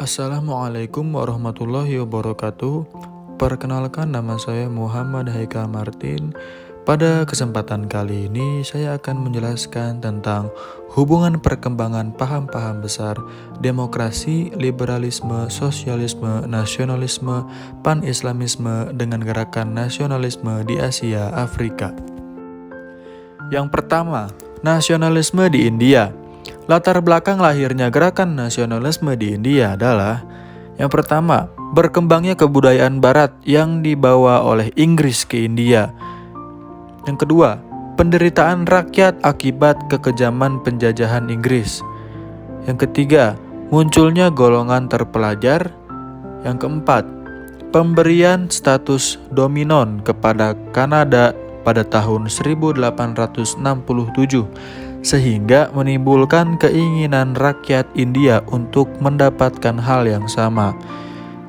Assalamualaikum warahmatullahi wabarakatuh. Perkenalkan, nama saya Muhammad Haikal Martin. Pada kesempatan kali ini saya akan menjelaskan tentang hubungan perkembangan paham-paham besar demokrasi, liberalisme, sosialisme, nasionalisme, pan-islamisme dengan gerakan nasionalisme di Asia Afrika. Yang pertama, nasionalisme di India. Latar belakang lahirnya gerakan nasionalisme di India adalah yang pertama, berkembangnya kebudayaan barat yang dibawa oleh Inggris ke India. Yang kedua, penderitaan rakyat akibat kekejaman penjajahan Inggris. Yang ketiga, munculnya golongan terpelajar. Yang keempat, pemberian status dominon kepada Kanada pada tahun 1867 sehingga menimbulkan keinginan rakyat India untuk mendapatkan hal yang sama.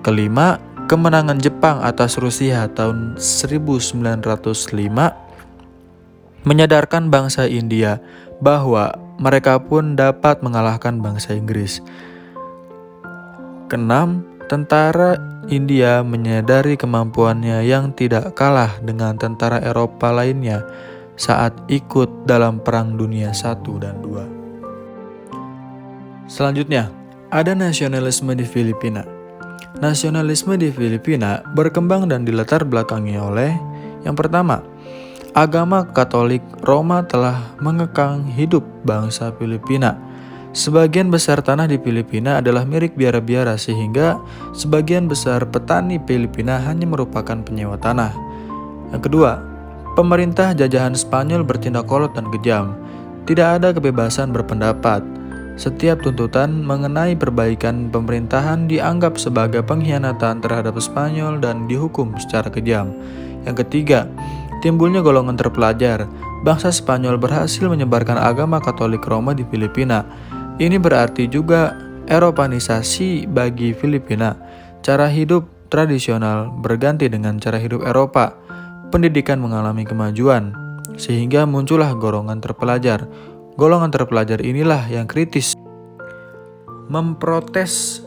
Kelima, kemenangan Jepang atas Rusia tahun 1905 menyadarkan bangsa India bahwa mereka pun dapat mengalahkan bangsa Inggris. Keenam, tentara India menyadari kemampuannya yang tidak kalah dengan tentara Eropa lainnya saat ikut dalam Perang Dunia I dan II. Selanjutnya, ada nasionalisme di Filipina. Nasionalisme di Filipina berkembang dan dilatar belakangi oleh yang pertama, agama Katolik Roma telah mengekang hidup bangsa Filipina. Sebagian besar tanah di Filipina adalah milik biara-biara sehingga sebagian besar petani Filipina hanya merupakan penyewa tanah. Yang kedua, pemerintah jajahan Spanyol bertindak kolot dan kejam. Tidak ada kebebasan berpendapat. Setiap tuntutan mengenai perbaikan pemerintahan dianggap sebagai pengkhianatan terhadap Spanyol dan dihukum secara kejam. Yang ketiga, timbulnya golongan terpelajar. Bangsa Spanyol berhasil menyebarkan agama Katolik Roma di Filipina. Ini berarti juga Eropanisasi bagi Filipina. Cara hidup tradisional berganti dengan cara hidup Eropa. Pendidikan mengalami kemajuan, sehingga muncullah golongan terpelajar. Golongan terpelajar inilah yang kritis, memprotes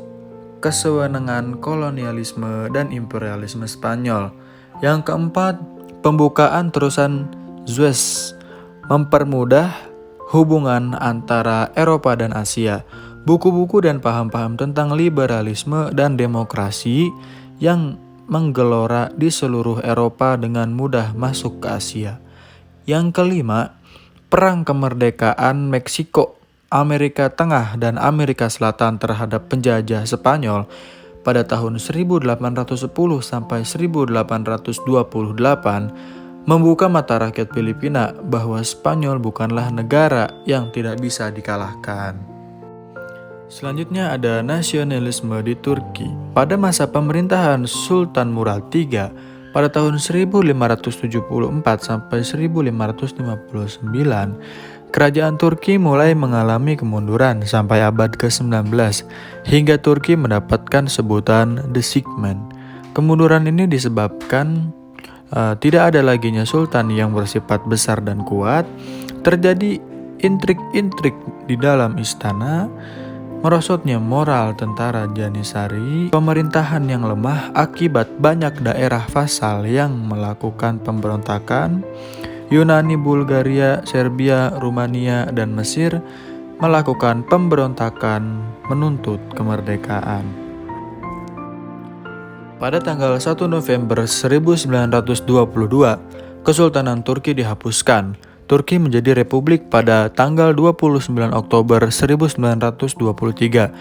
kesewenangan kolonialisme dan imperialisme Spanyol. Yang keempat, pembukaan terusan Suez mempermudah hubungan antara Eropa dan Asia. Buku-buku dan paham-paham tentang liberalisme dan demokrasi yang menggelora di seluruh Eropa dengan mudah masuk ke Asia. Yang kelima, perang kemerdekaan Meksiko, Amerika Tengah dan Amerika Selatan terhadap penjajah Spanyol pada tahun 1810 sampai 1828 membuka mata rakyat Filipina bahwa Spanyol bukanlah negara yang tidak bisa dikalahkan. Selanjutnya ada nasionalisme di Turki. Pada masa pemerintahan Sultan Murad III pada tahun 1574 sampai 1559, kerajaan Turki mulai mengalami kemunduran sampai abad ke-19 hingga Turki mendapatkan sebutan The Sick Man. Kemunduran ini disebabkan tidak ada laginya sultan yang bersifat besar dan kuat, terjadi intrik-intrik di dalam istana, merosotnya moral tentara Janissary, pemerintahan yang lemah akibat banyak daerah vasal yang melakukan pemberontakan, Yunani, Bulgaria, Serbia, Rumania, dan Mesir melakukan pemberontakan menuntut kemerdekaan. Pada tanggal 1 November 1922, Kesultanan Turki dihapuskan. Turki menjadi republik pada tanggal 29 Oktober 1923.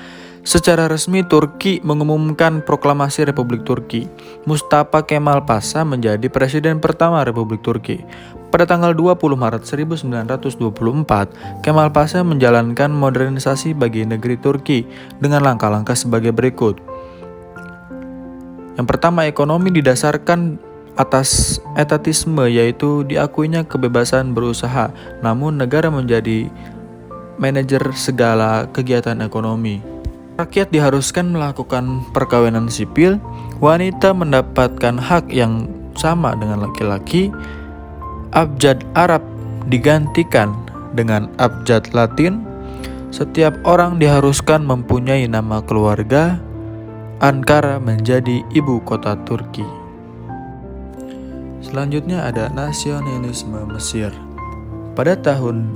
Secara resmi Turki mengumumkan proklamasi Republik Turki. Mustafa Kemal Pasha menjadi presiden pertama Republik Turki. Pada tanggal 20 Maret 1924, Kemal Pasha menjalankan modernisasi bagi negeri Turki dengan langkah-langkah sebagai berikut. Yang pertama, ekonomi didasarkan atas etatisme, yaitu diakuinya kebebasan berusaha, namun negara menjadi manajer segala kegiatan ekonomi. Rakyat diharuskan melakukan perkawinan sipil, wanita mendapatkan hak yang sama dengan laki-laki, abjad Arab digantikan dengan abjad Latin, setiap orang diharuskan mempunyai nama keluarga, Ankara menjadi ibu kota Turki. Selanjutnya ada nasionalisme Mesir. Pada tahun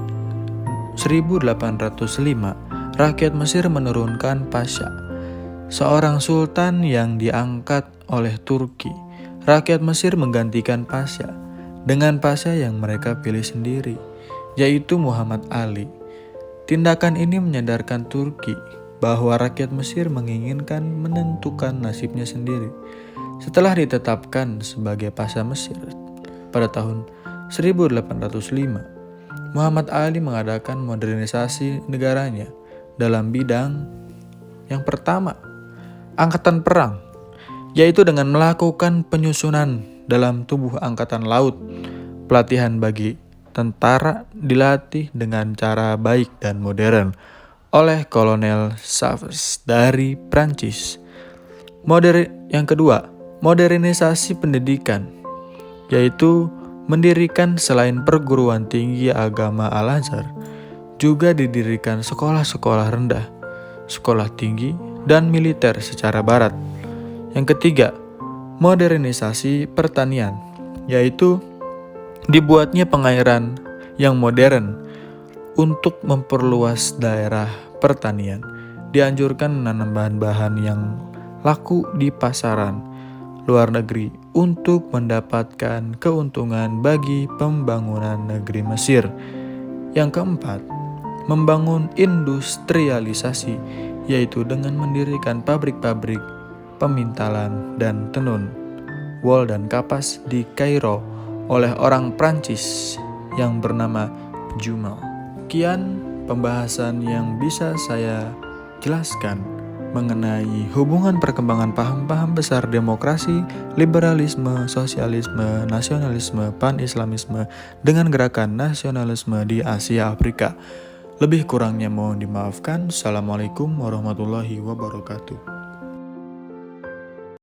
1805, rakyat Mesir menurunkan Pasha, seorang sultan yang diangkat oleh Turki. Rakyat Mesir menggantikan Pasha dengan Pasha yang mereka pilih sendiri, yaitu Muhammad Ali. Tindakan ini menyadarkan Turki bahwa rakyat Mesir menginginkan menentukan nasibnya sendiri. Setelah ditetapkan sebagai Pasha Mesir pada tahun 1805, Muhammad Ali mengadakan modernisasi negaranya dalam bidang yang pertama, angkatan perang, yaitu dengan melakukan penyusunan dalam tubuh angkatan laut. Pelatihan bagi tentara dilatih dengan cara baik dan modern oleh Kolonel Savers dari Prancis. Yang kedua, modernisasi pendidikan, yaitu mendirikan selain perguruan tinggi agama Al-Azhar, juga didirikan sekolah-sekolah rendah, sekolah tinggi, dan militer secara barat. Yang ketiga, modernisasi pertanian, yaitu dibuatnya pengairan yang modern untuk memperluas daerah pertanian. Dianjurkan menanam bahan-bahan yang laku di pasaran luar negeri untuk mendapatkan keuntungan bagi pembangunan negeri Mesir. Yang keempat, membangun industrialisasi, yaitu dengan mendirikan pabrik-pabrik pemintalan dan tenun, wol dan kapas di Kairo oleh orang Prancis yang bernama Jumal. Sekian pembahasan yang bisa saya jelaskan mengenai hubungan perkembangan paham-paham besar demokrasi, liberalisme, sosialisme, nasionalisme, pan-islamisme dengan gerakan nasionalisme di Asia Afrika. Lebih kurangnya mohon dimaafkan. Assalamualaikum warahmatullahi wabarakatuh.